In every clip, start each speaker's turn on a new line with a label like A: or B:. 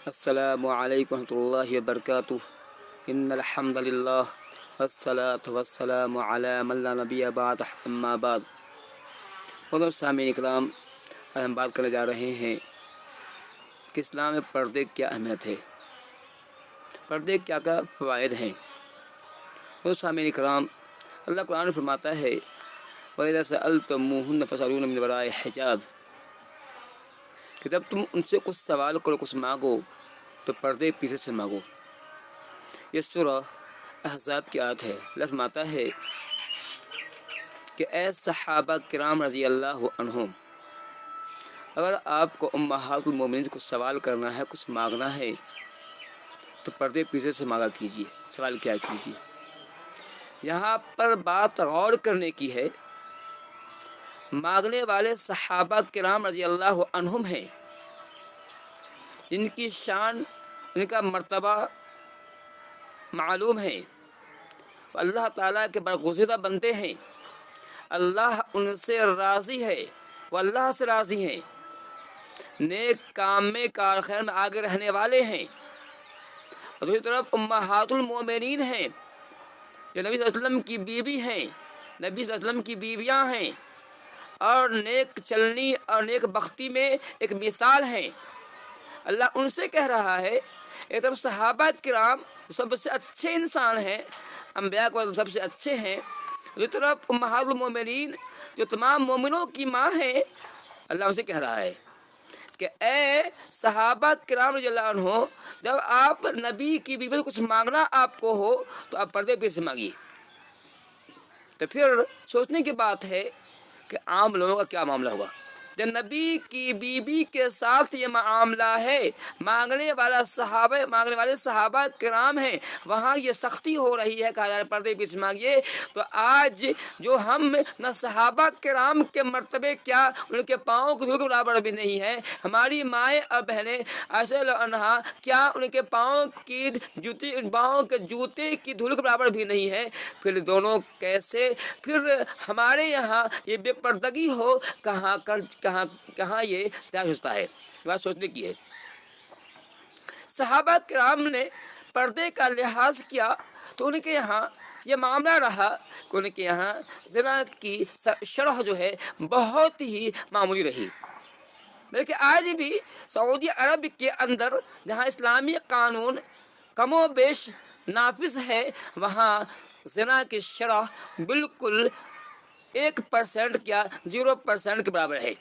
A: السلام علیکم ورحمۃ اللہ وبرکاتہ۔ ان الحمد للہ والصلاۃ والسلام علی من لا نبی بعد اما بعد۔ محترم سامعین اکرام، ہم بات کرنے جا رہے ہیں کہ اسلام میں پردے کی کیا اہمیت ہے، پردے کیا کیا فوائد ہیں۔ محترم سامعین اکرام، اللہ قرآن فرماتا ہے وَإِذَا سَأَلْتُمُوهُنَّ فَاسْأَلُوهُنَّ مِنْ وَرَاءِ حِجَابٍ، کہ جب تم ان سے کچھ سوال کرو، کچھ مانگو تو پردے پیچھے سے مانگو۔ یہ سورہ احزاب کی آیت ہے۔ اللہ فرماتا ہے کہ اے صحابہ کرام رضی اللہ عنہم، اگر آپ کو امہات المومنین سے کچھ سوال کرنا ہے، کچھ مانگنا ہے تو پردے پیچھے سے مانگا کیجیے، سوال کیا کیجیے۔ یہاں پر بات غور کرنے کی ہے، مانگنے والے صحابہ کرام رضی اللہ عنہم ہیں، جن کی شان، ان کا مرتبہ معلوم ہے، اللہ تعالیٰ کے برگزیدہ بندے ہیں، اللہ ان سے راضی ہے، وہ اللہ سے راضی ہیں، نیک کام میں کار خیر میں آگے رہنے والے ہیں۔ اور دوسری طرف امہات المومنین ہیں، جو نبی صلی اللہ علیہ وسلم کی بیوی ہیں، نبی صلی اللہ علیہ وسلم کی بیویاں ہیں، اور نیک چلنی اور نیک بختی میں ایک مثال ہیں۔ اللہ ان سے کہہ رہا ہے، ایک طرف صحابہ کرام سب سے اچھے انسان ہیں، انبیاء کو سب سے اچھے ہیں، دوسری طرف امہات المومنین جو تمام مومنوں کی ماں ہیں، اللہ ان سے کہہ رہا ہے کہ اے صحابہ کرام رضی اللہ عنہ، جب آپ نبی کی بیوی سے کچھ مانگنا آپ کو ہو تو آپ پردے پیچھے سے مانگیے۔ تو پھر سوچنے کی بات ہے کہ عام لوگوں کا کیا معاملہ ہوگا جب نبی کی بیوی کے ساتھ یہ معاملہ ہے، مانگنے والے صحابہ کرام ہیں، وہاں یہ سختی ہو رہی ہے کہ پردے پیچھے مانگیے، تو آج جو ہم نہ صحابہ کرام کے مرتبے کیا ان کے پاؤں کی دھول کے برابر بھی نہیں ہے، ہماری مائیں اور بہنیں عائشہ رضی اللہ عنہا کیا ان کے پاؤں کے جوتے کی دھول کے برابر بھی نہیں ہے، پھر دونوں کیسے، پھر ہمارے یہاں یہ بے پردگی ہو، کہاں یہ جائز ہوتا ہے۔ بات سوچنے کی ہے۔ صحابہ کرام نے پردے کا لحاظ کیا تو ان کے یہاں یہ معاملہ رہا کہ ان کے یہاں زنا کی شرح جو ہے بہت ہی معمولی رہی، بلکہ آج بھی سعودی عرب کے اندر جہاں اسلامی قانون کم و بیش نافذ ہے، وہاں زنا کی شرح بالکل 1% یا 0% کے برابر ہے۔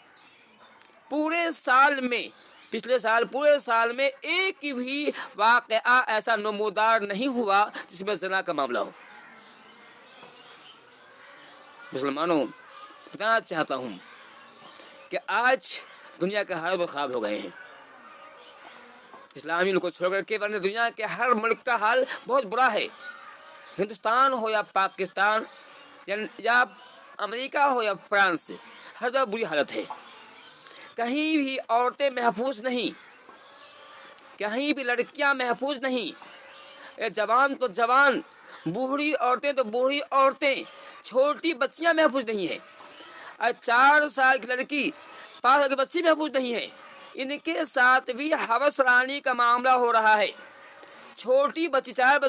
A: پورے سال میں، پچھلے سال پورے سال میں ایک بھی واقعہ ایسا نمودار نہیں ہوا جس میں زنا کا معاملہ ہو۔ مسلمانوں، بتانا چاہتا ہوں کہ آج دنیا کے حالات بہت خراب ہو گئے ہیں، اسلامی کو چھوڑ کر کے، ورنہ دنیا کے ہر ملک کا حال بہت برا ہے، ہندوستان ہو یا پاکستان یا امریکہ ہو یا فرانس، ہر جگہ بری حالت ہے، کہیں بھی عورتیں محفوظ نہیں، کہیں بھی لڑکیاں محفوظ نہیں، جوان تو جوان، بوڑھی عورتیں تو بوڑھی عورتیں، چھوٹی بچیاں محفوظ نہیں ہیں، اور 4 سال کی لڑکی، 5 سال کی بچی محفوظ نہیں ہے، ان کے ساتھ بھی ہوس رانی کا معاملہ ہو رہا ہے۔ چھوٹی بچی، 4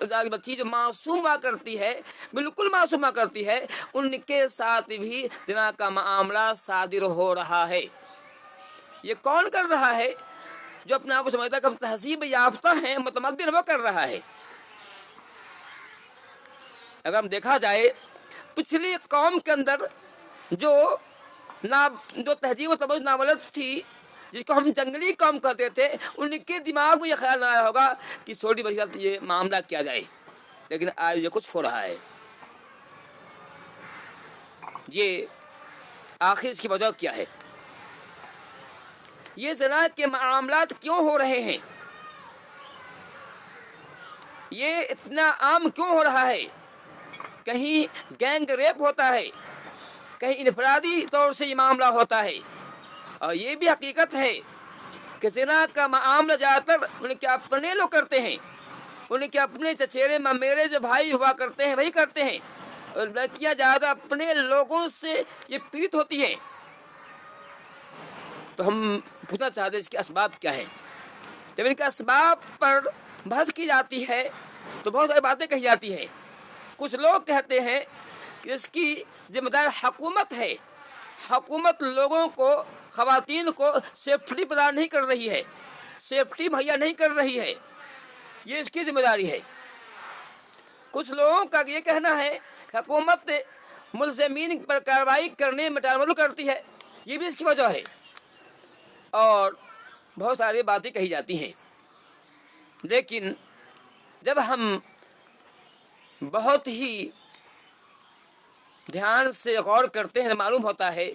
A: سال کی بچی جو معصوم ہوا کرتی ہے، بالکل معصوم ہوا کرتی ہے، ان کے ساتھ بھی زنا کا معاملہ صادر ہو رہا ہے۔ یہ کون کر رہا ہے؟ جو اپنے آپ کو سمجھتا ہے کہ ہم تہذیب یافتہ ہیں، متمدن، وہ کر رہا ہے۔ اگر ہم دیکھا جائے پچھلی قوم کے اندر جو تہذیب و تمدن ناولد تھی، جس کو ہم جنگلی قوم کہتے تھے، ان کے دماغ میں یہ خیال نہ آیا ہوگا کہ چھوٹی بچی سے یہ معاملہ کیا جائے، لیکن آج یہ کچھ ہو رہا ہے۔ یہ آخر اس کی وجہ کیا ہے؟ یہ زنا کے معاملات کیوں ہو رہے ہیں؟ یہ اتنا عام کیوں ہو رہا ہے؟ کہیں گینگ ریپ ہوتا ہے، کہیں انفرادی طور سے یہ معاملہ ہوتا ہے، اور یہ بھی حقیقت ہے کہ زنا کا معاملہ زیادہ تر ان کے اپنے لوگ کرتے ہیں، ان کے اپنے چچیرے ممیرے جو بھائی ہوا کرتے ہیں وہی کرتے ہیں، اور لڑکیاں زیادہ اپنے لوگوں سے یہ پیڑت ہوتی ہیں۔ تو ہم پوچھنا چاہتے ہیں اس کے اسباب کیا ہیں؟ جب ان کے اسباب پر بحث کی جاتی ہے تو بہت ساری باتیں کہی جاتی ہیں. کچھ لوگ کہتے ہیں کہ اس کی ذمہ دار حکومت ہے. حکومت لوگوں کو، خواتین کو سیفٹی پردان نہیں کر رہی ہے، سیفٹی مہیا نہیں کر رہی ہے، یہ اس کی ذمہ داری ہے. کچھ لوگوں کا یہ کہنا ہے کہ حکومت ملزمین پر کارروائی کرنے میں ٹالمٹول کرتی ہے، یہ بھی اس کی وجہ ہے. اور بہت ساری باتیں کہی جاتی ہیں. لیکن جب ہم بہت ہی دھیان سے غور کرتے ہیں معلوم ہوتا ہے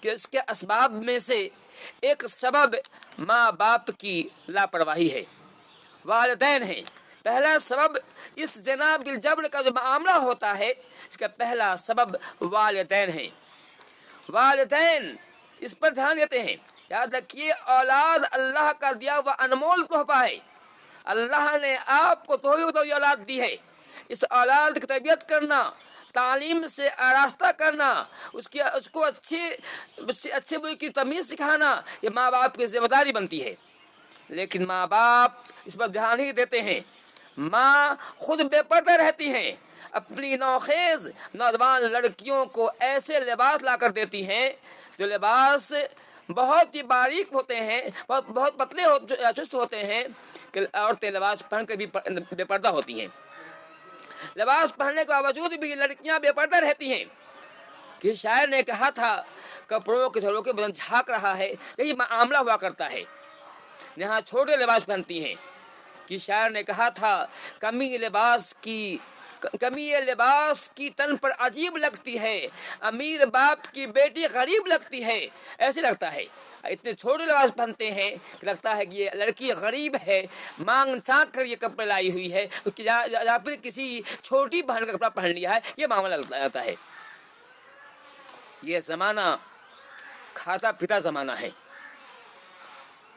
A: کہ اس کے اسباب میں سے ایک سبب ماں باپ کی لاپرواہی ہے، والدین ہیں. پہلا سبب اس جناب بالجبر کا جو معاملہ ہوتا ہے، اس کا پہلا سبب والدین ہیں. والدین اس پر دھیان دیتے ہیں. یاد رکھیے، اولاد اللہ کا دیا ہوا انمول تحفہ ہے. اللہ نے آپ کو تحفے اولاد دی ہے. اس اولاد کی تربیت کرنا، تعلیم سے آراستہ کرنا، اس کو اچھے بری کی تمیز سکھانا، یہ ماں باپ کی ذمہ داری بنتی ہے. لیکن ماں باپ اس پر دھیان نہیں دیتے ہیں. ماں خود بے پردہ رہتی ہیں، اپنی نوخیز نوجوان لڑکیوں کو ایسے لباس لا کر دیتی ہیں جو لباس بہت ہی باریک ہوتے ہیں، بہت پتلے چست ہوتے ہیں کہ عورتیں لباس پہن کر بھی بے پردہ ہوتی ہیں. لباس پہننے کے باوجود بھی لڑکیاں بے پردہ رہتی ہیں. کہ شاعر نے کہا تھا، کپڑوں کے جھڑوں کے بدن جھانک رہا ہے، یہی معاملہ ہوا کرتا ہے. یہاں چھوٹے لباس پہنتی ہیں. کہ شاعر نے کہا تھا، کمی یہ لباس کی تن پر عجیب لگتی ہے، امیر باپ کی بیٹی غریب لگتی ہے. ایسے لگتا ہے، اتنے چھوٹے لباس پہنتے ہیں کہ لگتا ہے کہ یہ لڑکی غریب ہے، مانگ چانک کر یہ کپڑے لائی ہوئی ہے، یا پھر کسی چھوٹی بہن کا کپڑا پہن لیا ہے. یہ معاملہ لگتا ہے. یہ زمانہ کھاتا پیتا زمانہ ہے.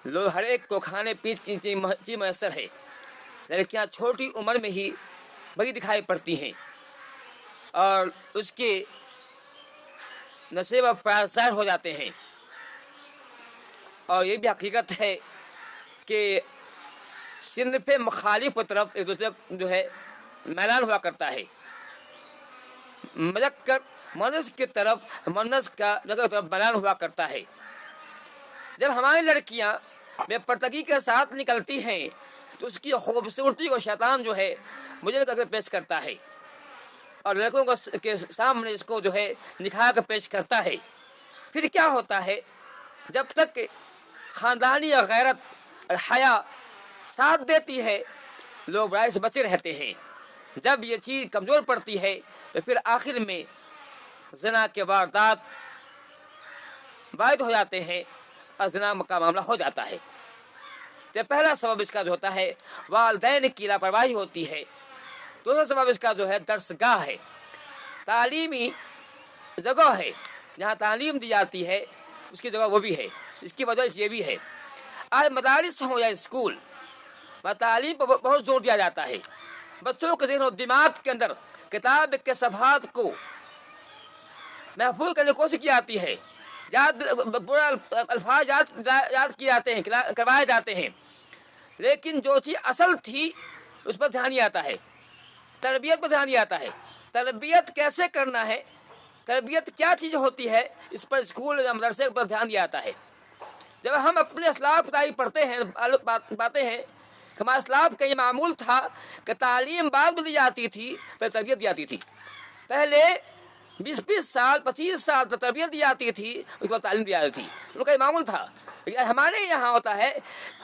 A: لوگ ہر ایک کو کھانے پینے کی چیز میسر ہے. لڑکیاں چھوٹی عمر میں ہی بڑی دکھائی پڑتی ہیں اور اس کے نشے و فیض ہو جاتے ہیں. اور یہ بھی حقیقت ہے کہ صنف مخالف کی طرف ایک دوسرے جو ہے میلان ہوا کرتا ہے. منس کی طرف منس کا طرف میلان ہوا کرتا ہے. جب ہماری لڑکیاں بے پردگی کے ساتھ نکلتی ہیں تو اس کی خوبصورتی کو شیطان جو ہے مجھے کر کے پیش کرتا ہے اور لڑکوں کے سامنے اس کو جو ہے نکھار کر پیش کرتا ہے. پھر کیا ہوتا ہے، جب تک خاندانی غیرت اور حیا ساتھ دیتی ہے لوگ برائی سے بچے رہتے ہیں. جب یہ چیز کمزور پڑتی ہے تو پھر آخر میں زنا کے واردات وارد ہو جاتے ہیں اور زنا کا معاملہ ہو جاتا ہے. تو پہلا سبب اس کا جو ہوتا ہے والدین کی لاپرواہی ہوتی ہے. دوسرا سبب اس کا جو ہے درسگاہ ہے، تعلیمی جگہ ہے جہاں تعلیم دی جاتی ہے، اس کی جگہ وہ بھی ہے. اس کی وجہ یہ بھی ہے، آج مدارس ہوں یا اسکول میں تعلیم پر بہت زور دیا جاتا ہے. بچوں کے ذہن و دماغ کے اندر کتاب کے صفحات کو محفوظ کرنے کی کوشش کی جاتی ہے، الفاظ یاد کیے جاتے ہیں، کروائے جاتے ہیں، لیکن جو چیز اصل تھی اس پر دھیان نہیں آتا ہے. تربیت پر دھیان نہیں آتا ہے. تربیت کیسے کرنا ہے، تربیت کیا چیز ہوتی ہے، اس پر اسکول یا مدرسے پر دھیان دیا جاتا ہے. جب ہم اپنے اسلاف کی تاریخ پڑھتے ہیں، پاتے ہیں کہ ہمارے اسلاف کا یہ معمول تھا کہ تعلیم بعد میں دی جاتی تھی، پھر تربیت دی جاتی تھی. پہلے 20 سال 25 سال تک تربیت دی جاتی تھی، اس کے بعد تعلیم دی جاتی تھی. ان کا یہ معمول تھا. ہمارے یہاں ہوتا ہے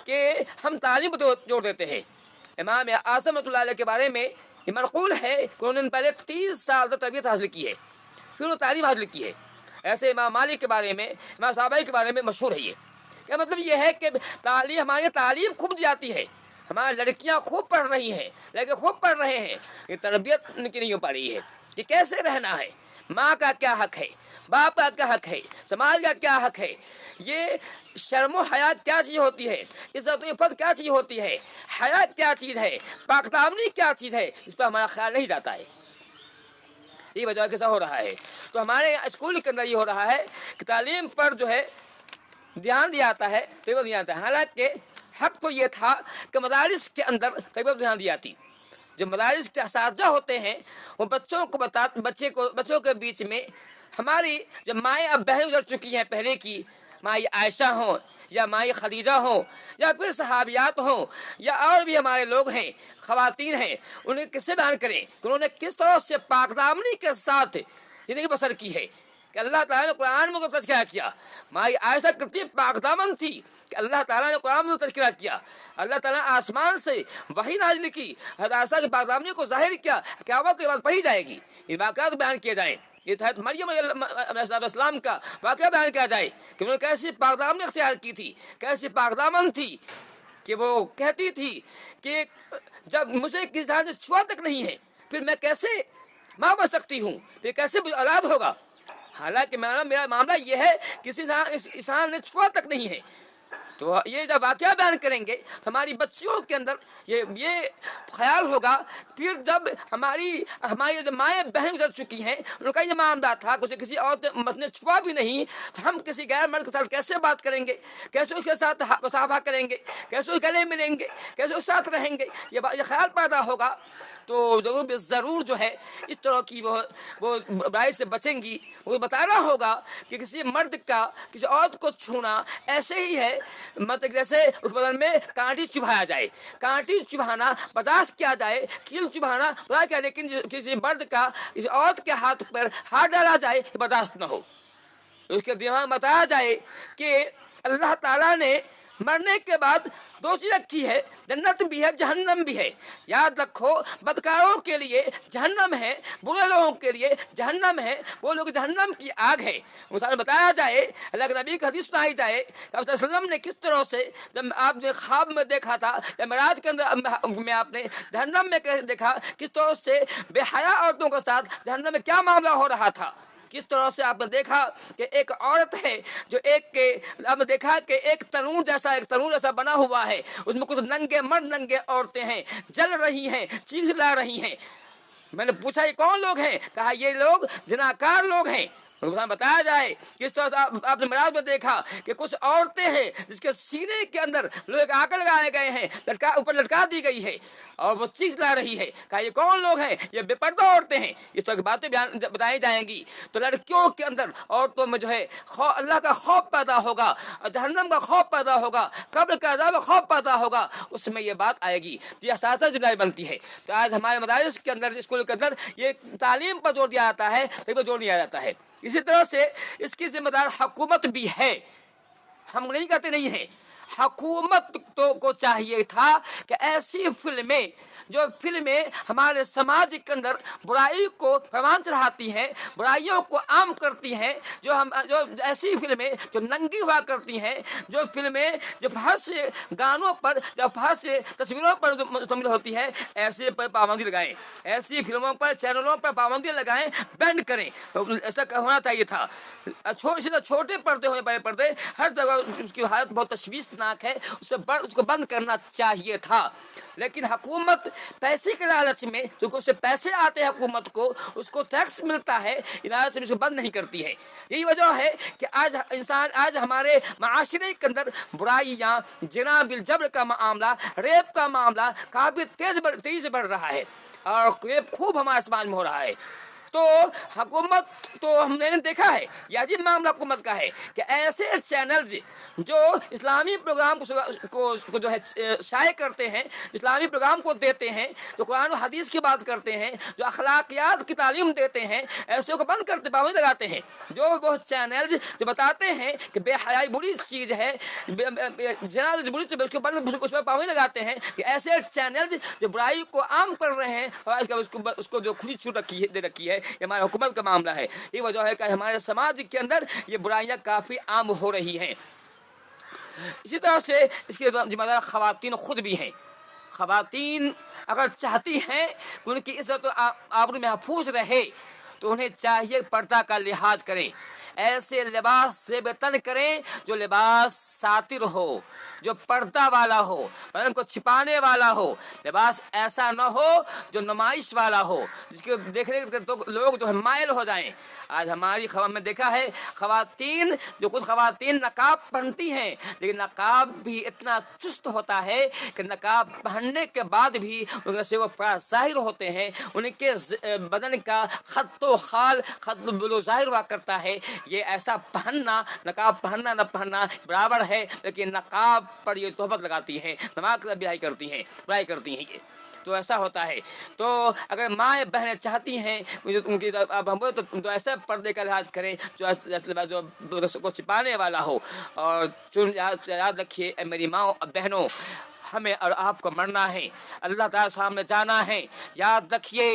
A: کہ ہم تعلیم پر جوڑ دیتے ہیں. امام اعظم رحمۃ اللہ علیہ کے بارے میں یہ منقول ہے کہ انہوں نے پہلے 30 سال تک تربیت حاصل کی ہے، پھر انہوں نے تعلیم حاصل کی ہے. ایسے امام مالک کے بارے میں، امام صحابہ کے بارے میں مشہور ہے. یہ کیا مطلب یہ ہے کہ ہماری تعلیم خوب دی جاتی ہے، ہماری لڑکیاں خوب پڑھ رہی ہیں، لڑکے خوب پڑھ رہے ہیں، یہ تربیت ان کی نہیں ہو پا رہی ہے کہ کیسے رہنا ہے، ماں کا کیا حق ہے، باپ کا کیا حق ہے، سماج کا کیا حق ہے، یہ شرم و حیا کیا چیز ہوتی ہے، عزت و عفت کیا چیز ہوتی ہے، حیا کیا چیز ہے، پاک دامنی کیا چیز ہے، اس پہ ہمارا خیال نہیں جاتا ہے. یہ وجہ کیسا ہو رہا ہے. تو ہمارے اسکول کے اندر یہ ہو رہا ہے کہ تعلیم پر جو ہے دھیان دیا جاتا ہے، تو نہیں آتا ہے. حالانکہ حق تو یہ تھا کہ مدارس کے اندر قیمت دھیان دی جاتی. جو مدارس کے اساتذہ ہوتے ہیں وہ بچوں کے بیچ میں ہماری جو مائیں اب بہن گزر چکی ہیں پہلے کی، مائی عائشہ ہوں یا مائی خدیجہ ہوں یا پھر صحابیات ہوں یا اور بھی ہمارے لوگ ہیں، خواتین ہیں، انہیں کس سے بیان کریں کہ انہوں نے کس طرح سے پاک دامنی کے ساتھ زندگی بسر کی ہے. کہ اللہ تعالیٰ نے قرآن میں تذکرہ کیا، مائی عائشہ کتنی پاک دامن تھی کہ اللہ تعالیٰ نے قرآن میں تذکرہ کیا. اللہ تعالیٰ نے آسمان سے وحی نازل کی، حضرت عائشہ کی پاک دامنی کو ظاہر کیا، قیامت کے بعد پڑھی جائے گی. یہ واقعات بیان کیے جائیں. یہ حضرت مریم علیہ السلام کا واقعہ بیان کیا جائے کہ انہوں نے کیسی پاک دامنی اختیار کی تھی، کیسی پاک دامن تھی کہ وہ کہتی تھی کہ جب مجھے کسی جان سے چھوا تک نہیں ہے پھر میں کیسے ماں بن سکتی ہوں، پھر کیسے مجھے اولاد ہوگا. حالانکہ میرا معاملہ یہ ہے کسی انسان نے چھوا تک نہیں ہے. تو یہ جب واقعہ بیان کریں گے تو ہماری بچیوں کے اندر یہ خیال ہوگا. پھر جب ہماری جو مائیں بہن گزر چکی ہیں ان کا یہ معاملہ تھا کسی عورت نے چھوا بھی نہیں تو ہم کسی غیر مرد کے ساتھ کیسے بات کریں گے، کیسے اس کے ساتھ مصافحہ کریں گے، کیسے اس گلے ملیں گے، کیسے اس ساتھ رہیں گے. یہ خیال پیدا ہوگا تو ضرور جو ہے اس طرح کی وہ برائی سے بچیں گی. وہ بتانا ہوگا کہ کسی مرد کا کسی عورت کو چھونا ایسے ہی ہے مطلب جیسے اس بدن میں کانٹی چبھایا جائے. کانٹی چبھانا برداشت کیا جائے، کیل چبھانا برداشت کیا، لیکن کسی مرد کا کسی عورت کے ہاتھ پر ہاتھ ڈالا جائے یہ برداشت نہ ہو. اس کے دماغ میں بتایا جائے کہ اللہ تعالیٰ نے مرنے کے بعد دو چیز رکھی ہے، جنت بھی ہے جہنم بھی ہے. یاد رکھو بدکاروں کے لیے جہنم ہے، برے لوگوں کے لیے جہنم ہے، وہ لوگ جہنم کی آگ ہے. مثال بتایا جائے، اللہ کے نبی کی حدیث سنائی جائے کہ آپ وسلم نے کس طرح سے جب آپ نے خواب میں دیکھا تھا یا معراج کے اندر میں آپ نے جہنم میں دیکھا کس طرح سے بے حیا عورتوں کے ساتھ جہنم میں کیا معاملہ ہو رہا تھا. کس طرح سے آپ نے دیکھا کہ ایک عورت ہے جو آپ نے دیکھا کہ ایک تنور جیسا بنا ہوا ہے، اس میں کچھ ننگے مرد ننگے عورتیں ہیں، جل رہی ہیں، چیخ چلا رہی ہیں. میں نے پوچھا یہ کون لوگ ہیں؟ کہا یہ لوگ زناکار لوگ ہیں. بتایا جائے کس طرح سے آپ نے معراج میں دیکھا کہ کچھ عورتیں ہیں جس کے سینے کے اندر لوہے کے آکڑ لگائے گئے ہیں، اوپر لٹکا دی گئی ہے اور وہ چیخ لا رہی ہے. کہا یہ کون لوگ ہیں؟ یہ بے پردہ عورتیں ہیں. اس طرح کی باتیں بتائی جائیں گی. تو لڑکیوں کے اندر عورتوں میں جو ہے اللہ کا خوف پیدا ہوگا، جہنم کا خوف پیدا ہوگا، قبر کا عذاب کا خوف پیدا ہوگا. اس میں یہ بات آئے گی. یہ اساتذہ ذمہ داری بنتی ہے. تو آج ہمارے مدارس کے اندر اسکول کے اندر یہ تعلیم پر زور دیا جاتا ہے، پر زور دیا جاتا ہے. اسی طرح سے اس کی ذمہ دار حکومت بھی ہے. ہم نہیں کہتے نہیں ہیں، حکومت کو چاہیے تھا کہ ایسی فلمیں ہمارے سماج کے اندر برائی کو پروان چڑھاتی ہیں، برائیوں کو عام کرتی ہیں، جو ایسی فلمیں جو ننگی ہوا کرتی ہیں، جو فلمیں جو بہت سے گانوں پر یا بہت سے تصویروں پر مشتمل ہوتی ہیں، ایسے پر پابندی لگائیں. ایسی فلموں پر چینلوں پر پابندی لگائیں، بینڈ کریں. ایسا ہونا چاہیے تھا. چھوٹے پردے ہونے بڑے پردے ہر جگہ اس کی حالت بہت تشویشناک ہے، اس کو بند کرنا چاہیے تھا. لیکن حکومت پیسے کے لالچ میں کیونکہ اس سے پیسے آتے ہیں، حکومت کو اس کو ٹیکس ملتا ہے، لالچ میں اس کو بند نہیں کرتی ہے. یہی وجہ ہے کہ آج ہمارے معاشرے کے اندر برائیاں، زنا بالجبر کا معاملہ، ریپ کا معاملہ کافی تیزی سے بڑھ رہا ہے اور ریپ خوب ہمارے سماج میں ہو رہا ہے. تو حکومت تو ہم نے دیکھا ہے، یہ عجیب معاملہ حکومت کا ہے کہ ایسے چینلز جو اسلامی پروگرام کو جو ہے شائع کرتے ہیں، اسلامی پروگرام کو دیتے ہیں، جو قرآن و حدیث کی بات کرتے ہیں، جو اخلاقیات کی تعلیم دیتے ہیں، ایسے کو بند کرتے پابندی لگاتے ہیں. جو وہ چینلز جو بتاتے ہیں کہ بے حیائی بری چیز ہے، جناب بری چیز، اس پر پابندی لگاتے ہیں کہ ایسے چینلز جو برائی کو عام کر رہے ہیں اس کو جو کھلی چھوٹ دے رکھی ہے. یہ ہمارے حکومت کا معاملہ ہے. یہ وجہ ہے کہ ہمارے سماج کے اندر یہ برائیاں کافی عام ہو رہی ہیں. اسی طرح سے اس کی ذمہ دار خواتین خود بھی ہیں. خواتین اگر چاہتی ہیں کہ ان کی عزت و آبرو محفوظ رہے تو انہیں چاہیے پردہ کا لحاظ کریں. ایسے لباس سے تن کریں جو لباس ساتر ہو، جو پردہ والا ہو، بدن کو چھپانے والا ہو. لباس ایسا نہ ہو جو نمائش والا ہو، جس کے دیکھنے کے تو لوگ جو ہے مائل ہو جائیں. آج ہماری خبر میں دیکھا ہے خواتین، جو کچھ خواتین نقاب پہنتی ہیں، لیکن نقاب بھی اتنا چست ہوتا ہے کہ نقاب پہننے کے بعد بھی ان سے وہ پورا ظاہر ہوتے ہیں. ان کے بدن کا خط و خال، خط و ظاہر ہوا کرتا ہے. یہ ایسا پہننا، نقاب پہننا نہ پہننا برابر ہے، لیکن نقاب پر یہ تہمت لگاتی ہیں، نماز برائی کرتی ہیں، برائی کرتی ہیں. یہ تو ایسا ہوتا ہے. تو اگر مائیں بہنیں چاہتی ہیں ان کی اب ہم تو ایسے پردے کا لحاظ کریں جو کو چھپانے والا ہو. اور یاد رکھیے اے میری ماں اور بہنوں، ہمیں اور آپ کو مرنا ہے، اللہ تعالیٰ سامنے جانا ہے. یاد رکھیے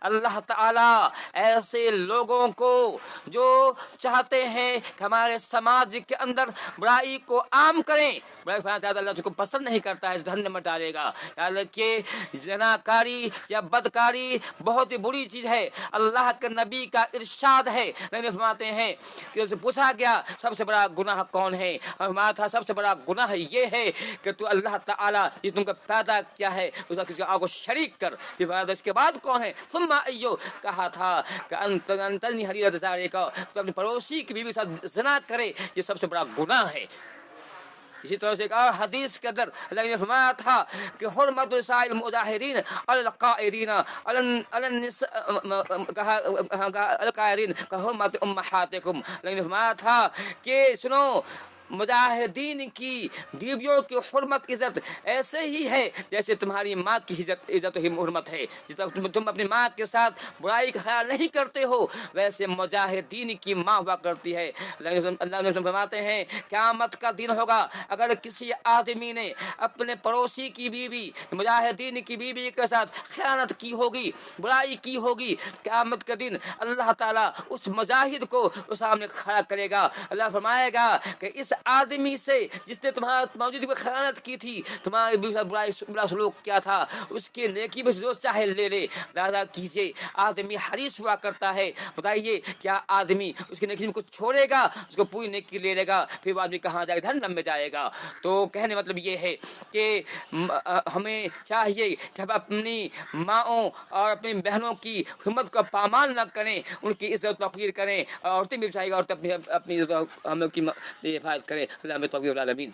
A: اللہ تعالیٰ ایسے لوگوں کو جو چاہتے ہیں کہ ہمارے سماج کے اندر برائی کو عام کریں، برائی پھیلانا چاہتا ہے، اللہ اس کو پسند نہیں کرتا ہے، اس جہنم میں ڈالے گا. یاد رکھیے زناکاری یا بدکاری بہت ہی بری چیز ہے. اللہ کے نبی کا ارشاد ہے، نبی فرماتے ہیں کہ اسے پوچھا گیا سب سے بڑا گناہ کون ہے، فرمایا تھا سب سے بڑا گناہ یہ ہے کہ تو اللہ تعالیٰ جس نے تم کو پیدا کیا ہے اس کا کسی کو شریک کر. اس کے بعد کون ہے؟ ثم ایو، کہا تھا کہ انتنی حریرت زارے کا، تو اپنے پڑوسی کی بیوی کے ساتھ زنا کرے، یہ سب سے بڑا گناہ ہے. اسی طرح سے ایک اور حدیث کے اندر اللہ نے فرمایا تھا کہ حرمت سائر المجاہرین القائرین القائرین کا حرمت امہاتکم. اللہ نے فرمایا تھا کہ سنو، مجاہدین کی بیویوں کی حرمت عزت ایسے ہی ہے جیسے تمہاری ماں کی عزت ہی حرمت ہے. جس طرح تم اپنی ماں کے ساتھ برائی کا خیال نہیں کرتے ہو، ویسے مجاہدین کی ماں ہوا کرتی ہے. اللہ نے فرماتے ہیں قیامت کا دن ہوگا، اگر کسی آدمی نے اپنے پڑوسی کی بیوی، مجاہدین کی بیوی کے ساتھ خیانت کی ہوگی، برائی کی ہوگی، قیامت کے دن اللہ تعالیٰ اس مجاہد کو سامنے کھڑا کرے گا. اللہ فرمائے گا کہ اس آدمی سے جس نے تمہارا موجودگی میں خیانت کی تھی، تمہارے برا سلوک کیا تھا، اس کی نیکی میں جو چاہے لے لے. لہٰذا کیجیے، آدمی حریص ہوا کرتا ہے. بتائیے کیا آدمی اس کی نیکی میں کچھ چھوڑے گا؟ اس کو پوری نیکی لے لے گا، پھر وہ آدمی کہاں جائے گا؟ جہنم میں جائے گا. تو کہنے مطلب یہ ہے کہ ہمیں چاہیے کہ ہم اپنی ماؤں اور اپنی بہنوں کی ہمت کو پامال نہ کریں، ان کی عزت و توقیر کریں. اور عورتیں بھی چاہیے گا عورتیں اپنی عزت ہم لوگ کی حفاظت کریں. اللہ ہمیں توفیق العالمین.